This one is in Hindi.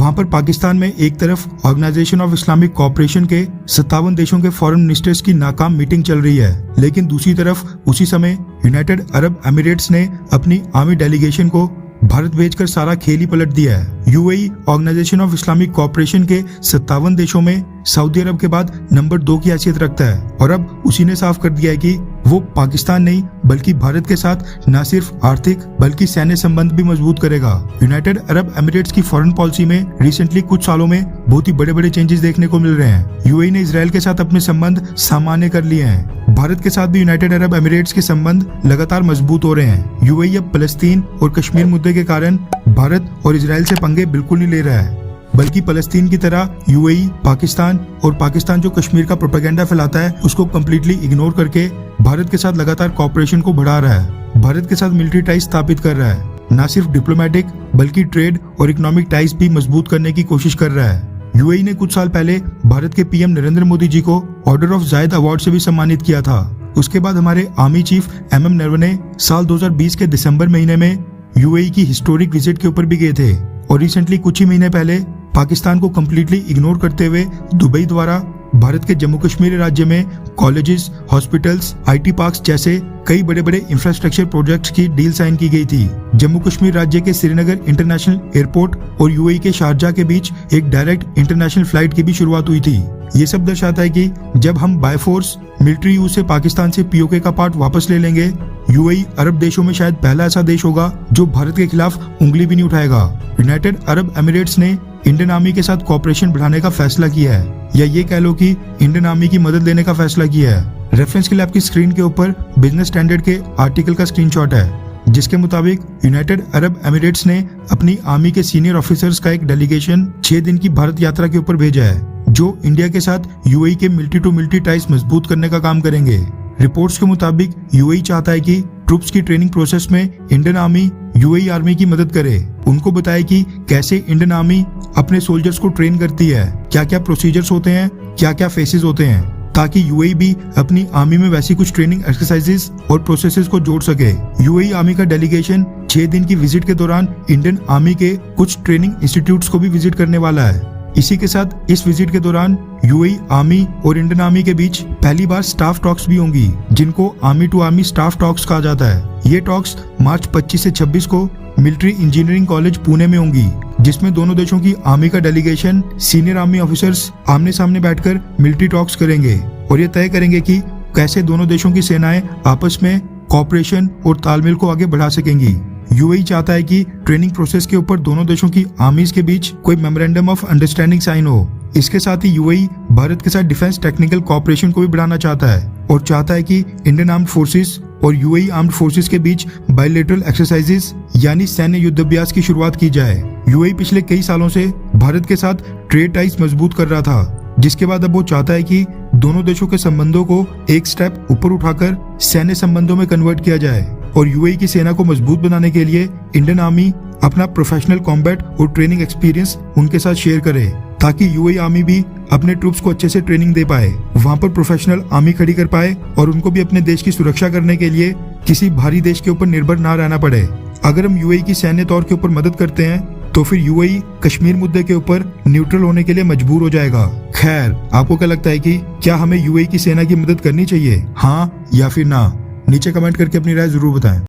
वहाँ पर पाकिस्तान में एक तरफ ऑर्गेनाइजेशन ऑफ इस्लामिक कोऑपरेशन के 57 देशों के फॉरेन मिनिस्टर्स की नाकाम मीटिंग चल रही है, लेकिन दूसरी तरफ उसी समय यूनाइटेड अरब एमिरेट्स ने अपनी आर्मी डेलीगेशन को भारत भेजकर सारा खेल ही पलट दिया है। UAE organisation of Islamic cooperation के 57 देशों में सऊदी अरब के बाद नंबर 2 की हैसियत रखता है और अब उसी ने साफ कर दिया है कि वो पाकिस्तान नहीं बल्कि भारत के साथ न सिर्फ आर्थिक बल्कि सैन्य संबंध भी मजबूत करेगा। यूनाइटेड अरब एमिरेट्स की फॉरेन पॉलिसी में रिसेंटली कुछ सालों में बहुत ही बड़े बड़े चेंजेस देखने को मिल रहे हैं। यूएई ने इजराइल के साथ अपने संबंध सामान्य कर लिए हैं। भारत के साथ भी यूनाइटेड अरब एमिरेट्स के संबंध लगातार मजबूत हो रहे हैं। यूएई अब फलस्तीन और कश्मीर मुद्दे के कारण भारत और इजराइल से पंगे बिल्कुल नहीं ले रहा है, बल्कि फलस्तीन की तरह यूएई पाकिस्तान और पाकिस्तान जो कश्मीर का प्रोपेगेंडा फैलाता है उसको कम्प्लीटली इग्नोर करके भारत के साथ लगातार कोऑपरेशन को बढ़ा रहा है। भारत के साथ मिलिट्री टाइज स्थापित कर रहा है, न सिर्फ डिप्लोमेटिक बल्कि ट्रेड और इकोनॉमिक टाइज भी मजबूत करने की कोशिश कर रहा है। यूएई ने कुछ साल पहले भारत के पीएम नरेंद्र मोदी जी को ऑर्डर ऑफ जायद अवार्ड से भी सम्मानित किया था। उसके बाद हमारे आर्मी चीफ एमएम नरवणे साल 2020 के दिसंबर महीने में यूएई की हिस्टोरिक विजिट के ऊपर भी गए थे और रिसेंटली कुछ ही महीने पहले पाकिस्तान को कम्प्लीटली इग्नोर करते हुए दुबई द्वारा भारत के जम्मू कश्मीर राज्य में कॉलेजेस, हॉस्पिटल्स, आईटी पार्क्स जैसे कई बड़े बड़े इंफ्रास्ट्रक्चर प्रोजेक्ट्स की डील साइन की गई थी। जम्मू कश्मीर राज्य के श्रीनगर इंटरनेशनल एयरपोर्ट और यूएई के शारजा के बीच एक डायरेक्ट इंटरनेशनल फ्लाइट की भी शुरुआत हुई थी। ये सब दर्शाता है कि जब हम बाय फोर्स मिलिट्री यूज से पाकिस्तान से पीओके का पार्ट वापस ले लेंगे, यूएई अरब देशों में शायद पहला ऐसा देश होगा जो भारत के खिलाफ उंगली भी नहीं उठाएगा। यूनाइटेड अरब एमिरेट्स ने इंडियन आर्मी के साथ कोऑपरेशन बढ़ाने का फैसला किया है, या ये कह लो कि इंडियन आर्मी की मदद लेने का फैसला किया है। रेफरेंस के लिए आपकी स्क्रीन के ऊपर बिजनेस स्टैंडर्ड के आर्टिकल का स्क्रीनशॉट है, जिसके मुताबिक यूनाइटेड अरब एमिरेट्स ने अपनी आर्मी के सीनियर ऑफिसर्स का एक डेलीगेशन 6 दिन की भारत यात्रा के ऊपर भेजा है, जो इंडिया के साथ यूएई के मिलिट्री टू मिलिट्री टाइज मजबूत करने का काम करेंगे। रिपोर्ट्स के मुताबिक यूएई चाहता है कि ट्रूप्स की ट्रेनिंग प्रोसेस में इंडियन आर्मी यूएई आर्मी की मदद करे, उनको बताए कि कैसे इंडियन आर्मी अपने सोल्जर्स को ट्रेन करती है, क्या क्या प्रोसीजर्स होते हैं, क्या क्या फेसेस होते हैं, ताकि यूएई भी अपनी आर्मी में वैसी कुछ ट्रेनिंग एक्सरसाइजेस और प्रोसेसेस को जोड़ सके। यूएई आर्मी का डेलीगेशन 6 दिन की विजिट के दौरान इंडियन आर्मी के कुछ ट्रेनिंग इंस्टीट्यूट्स को भी विजिट करने वाला है। इसी के साथ इस विजिट के दौरान यूएई आर्मी और इंडियन आर्मी के बीच पहली बार स्टाफ टॉक्स भी होंगी, जिनको army to army staff talks कहा जाता है। ये टॉक्स मार्च 25 से 26 को मिलिट्री इंजीनियरिंग कॉलेज पुणे में होंगी, जिसमें दोनों देशों की आर्मी का डेलीगेशन सीनियर आर्मी ऑफिसर्स आमने सामने बैठकर मिलिट्री टॉक्स करेंगे और ये तय करेंगे कि कैसे दोनों देशों की सेनाएं आपस में कोऑपरेशन और तालमेल को आगे बढ़ा सकेंगी। यूएई चाहता है कि ट्रेनिंग प्रोसेस के ऊपर दोनों देशों की आर्मीज के बीच कोई मेमोरेंडम ऑफ अंडरस्टैंडिंग साइन हो। इसके साथ ही यूएई भारत के साथ डिफेंस टेक्निकल कोऑपरेशन को भी बढ़ाना चाहता है और चाहता है कि इंडियन आर्म्ड फोर्सेस और यूएई आर्म्ड फोर्सेस के बीच बायलैटरल एक्सरसाइजेस यानी सैन्य युद्धाभ्यास की शुरुआत की जाए। यूएई पिछले कई सालों से भारत के साथ ट्रेड टाइज मजबूत कर रहा था, जिसके बाद अब वो चाहता है कि दोनों देशों के संबंधों को एक स्टेप ऊपर उठाकर सैन्य संबंधों में कन्वर्ट किया जाए और यूएई की सेना को मजबूत बनाने के लिए इंडियन आर्मी अपना प्रोफेशनल कॉम्बैट और ट्रेनिंग एक्सपीरियंस उनके साथ शेयर करे, ताकि यूएई आर्मी भी अपने ट्रूप्स को अच्छे से ट्रेनिंग दे पाए, वहां पर प्रोफेशनल आर्मी खड़ी कर पाए और उनको भी अपने देश की सुरक्षा करने के लिए किसी भारी देश के ऊपर निर्भर ना रहना पड़े। अगर हम यूएई की सैन्य तौर के ऊपर मदद करते हैं तो फिर यूएई कश्मीर मुद्दे के ऊपर न्यूट्रल होने के लिए मजबूर हो जाएगा। खैर, आपको क्या लगता है कि क्या हमें यूएई की सेना की मदद करनी चाहिए, हाँ या फिर ना? नीचे कमेंट करके अपनी राय जरूर बताएं।